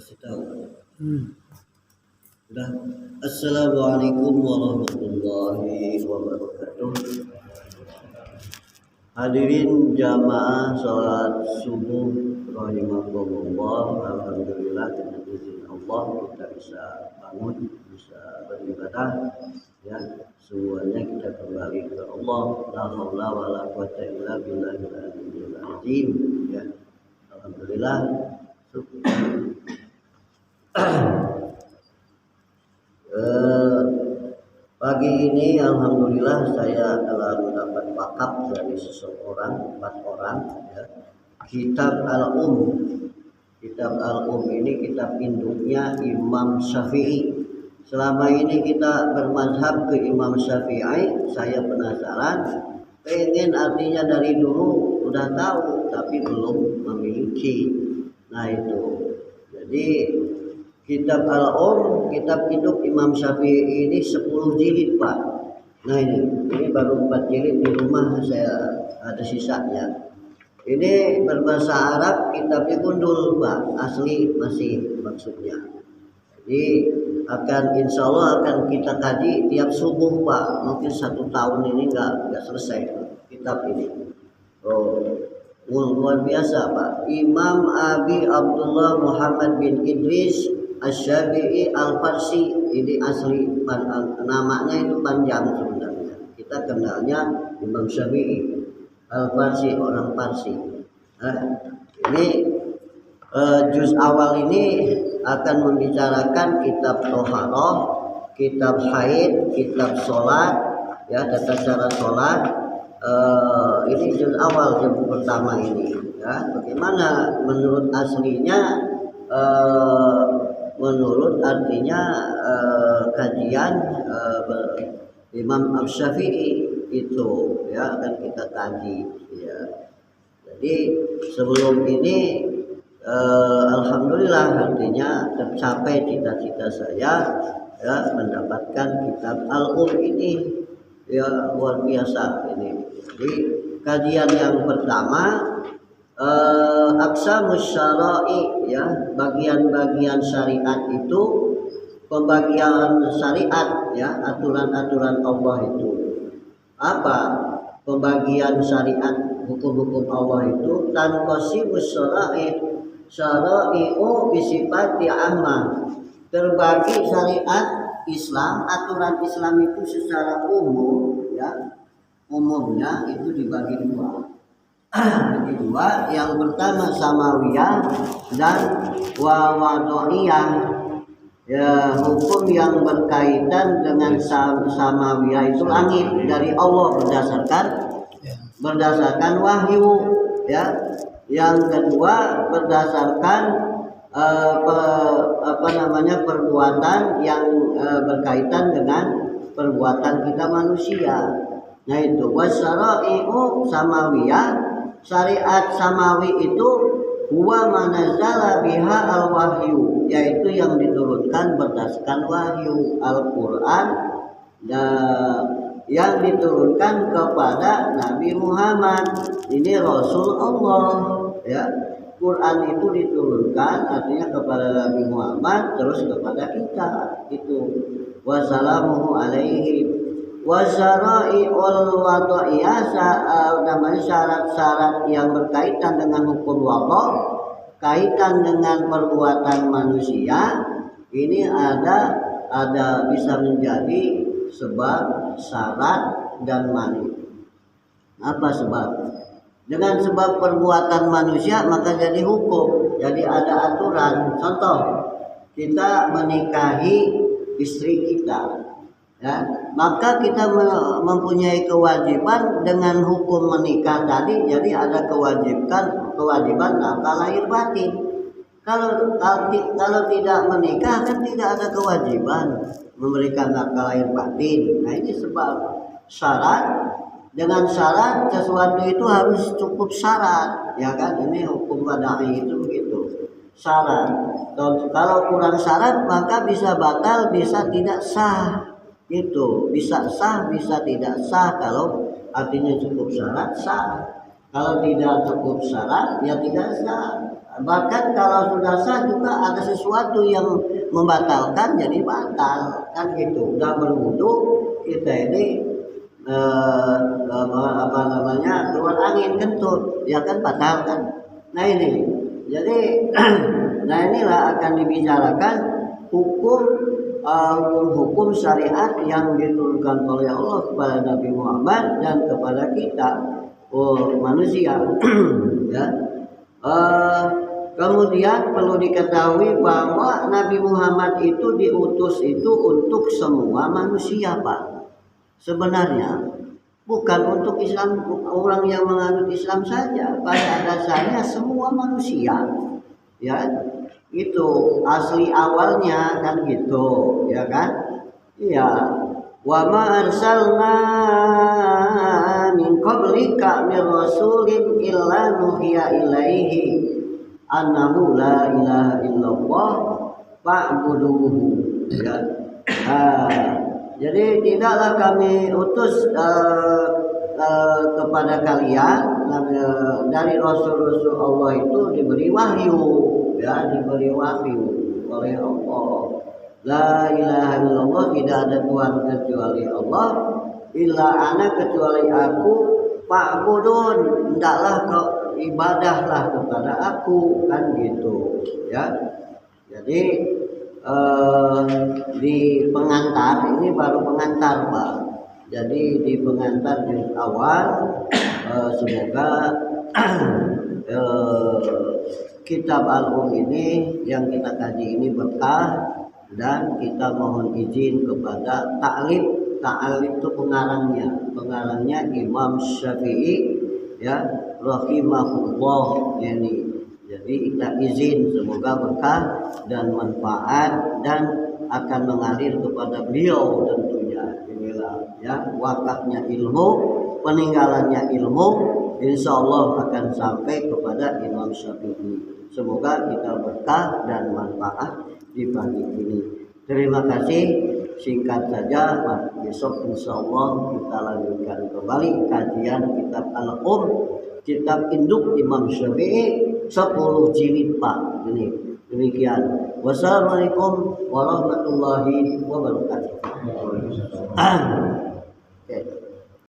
Kasih tahu. Udah. Assalamualaikum warahmatullahi wabarakatuh. Hadirin jamaah salat subuh rahimakumullah. Alhamdulillah dengan izin Allah kita bisa bangun, bisa beribadah. Ya, semuanya kita kembali ke Allah. La haula wala quwwata illa billahil aliyyil azim. Ya. Alhamdulillah. Pagi ini alhamdulillah saya telah mendapat wakaf dari seseorang, 4 orang ya. Kitab Kitab Al-Um ini kitab induknya Imam Syafi'i. Selama ini kita bermazhab ke Imam Syafi'i. Saya penasaran, pengen artinya dari dulu udah tahu tapi belum memiliki. Nah itu. Jadi Kitab Al-Um, kitab induk Imam Syafi'i ini 10 jilid Pak. Nah ini baru 4 jilid di rumah saya ada sisanya. Ini berbahasa Arab, kitabnya gundul Pak, asli masih maksudnya. Jadi insya Allah akan kita kaji tiap subuh Pak. Mungkin 1 tahun ini nggak selesai kitab ini. Luar biasa Pak. Imam Abi Abdullah Muhammad bin Idris Asy-Syafi'i Al-Farsi, ini asli namanya itu panjang sebenarnya. Kita kenalnya Imam Syafi'i Al-Farsi, orang Farsi. Ini juz awal ini akan membicarakan kitab Toharoh, kitab haid, kitab sholat, ya tata cara sholat. Ini juz awal juz pertama ini. Ya, bagaimana menurut aslinya? Menurut artinya kajian Imam Asy-Syafi'i itu ya akan kita kaji ya. Jadi sebelum ini alhamdulillah artinya tercapai cita-cita saya ya mendapatkan kitab Al-Um ini ya luar biasa ini. Jadi kajian yang pertama aqsamus syara'i ya, bagian-bagian syariat itu, pembagian syariat ya, aturan-aturan Allah itu. Apa pembagian syariat, hukum-hukum Allah itu? Tanqasimus syara'i'u bisifati ammah. Terbagi syariat Islam, aturan Islam itu secara umum ya. Umumnya itu dibagi 2. Jadi 2, yang pertama samawiyah dan wawadiyah. Ya, hukum yang berkaitan dengan samawiyah itu langit dari Allah berdasarkan wahyu ya. Yang kedua berdasarkan perbuatan yang berkaitan dengan perbuatan kita manusia. Nah itu wasyara'i'u samawiyah. Syariat samawi itu huwa manazala biha al-wahyu, yaitu yang diturunkan berdasarkan wahyu Al-Qur'an yang diturunkan kepada Nabi Muhammad. Ini Rasul Allah ya. Quran itu diturunkan artinya kepada Nabi Muhammad terus kepada kita. Itu wassalamuhu alaihi wasyara'i'ul wada'iyah, namanya syarat-syarat yang berkaitan dengan hukum Allah, kaitan dengan perbuatan manusia. Ini ada bisa menjadi sebab, syarat dan mani. Apa sebab? Dengan sebab perbuatan manusia maka jadi hukum, jadi ada aturan. Contoh, kita menikahi istri kita ya, maka kita mempunyai kewajiban dengan hukum menikah tadi. Jadi ada kewajiban nafkah lahir batin. Kalau tidak menikah kan tidak ada kewajiban memberikan nafkah lahir batin. Nah ini sebab syarat. Dengan syarat sesuatu itu harus cukup syarat ya kan. Ini hukum wadai itu begitu, syarat. Kalau kurang syarat maka bisa batal, bisa tidak sah. Itu bisa sah bisa tidak sah. Kalau artinya cukup syarat sah. Kalau tidak cukup syarat, ya tidak sah. Bahkan kalau sudah sah juga ada sesuatu yang membatalkan, jadi batal kan gitu. Udah berwudu kita ini apa namanya keluar angin kentut, ya kan batal kan. Nah ini, jadi nah inilah akan dibicarakan hukum hukum syariat yang diturunkan oleh Allah kepada Nabi Muhammad dan kepada kita manusia. Ya. Kemudian perlu diketahui bahwa Nabi Muhammad itu diutus itu untuk semua manusia, Pak. Sebenarnya bukan untuk Islam, orang yang menganut Islam saja. Pada dasarnya semua manusia, ya itu asli awalnya kan gitu, ya kan? Iya. Wa ma arsalna min qablika min rasulin illa nuhiya ilaihi annahu la ilaha illallah fa'buduhu, ya. Jadi tidaklah kami utus kepada kalian dari rasul-rasul Allah itu diberi wahyu, ya, diberi wahyu oleh Allah. La ilaha illallah, tidak ada Tuhan kecuali Allah, illa ana, kecuali aku, fa'budun, hendaklah kau ibadahlah kepada aku, kan gitu, ya. Jadi di pengantar ini baru pengantar, Pak. Jadi di pengantar di awal semoga kitab Al-Um ini yang kita kaji ini berkah, dan kita mohon izin kepada ta'lif itu pengarangnya Imam Syafi'i, ya, rahimahullah. Yani jadi kita izin semoga berkah dan manfaat dan akan mengalir kepada beliau tentunya. Inilah ya wakafnya ilmu, peninggalannya ilmu, insya Allah akan sampai kepada Imam Syafi'i. Semoga kita berkah dan manfaat di pagi ini. Terima kasih. Singkat saja, besok insya Allah kita lanjutkan kembali kajian kitab Al-Um, kitab induk Imam Syafi'i, 10 jilid, Pak. Ini demikian. Wassalamualaikum warahmatullahi wabarakatuh. Okay.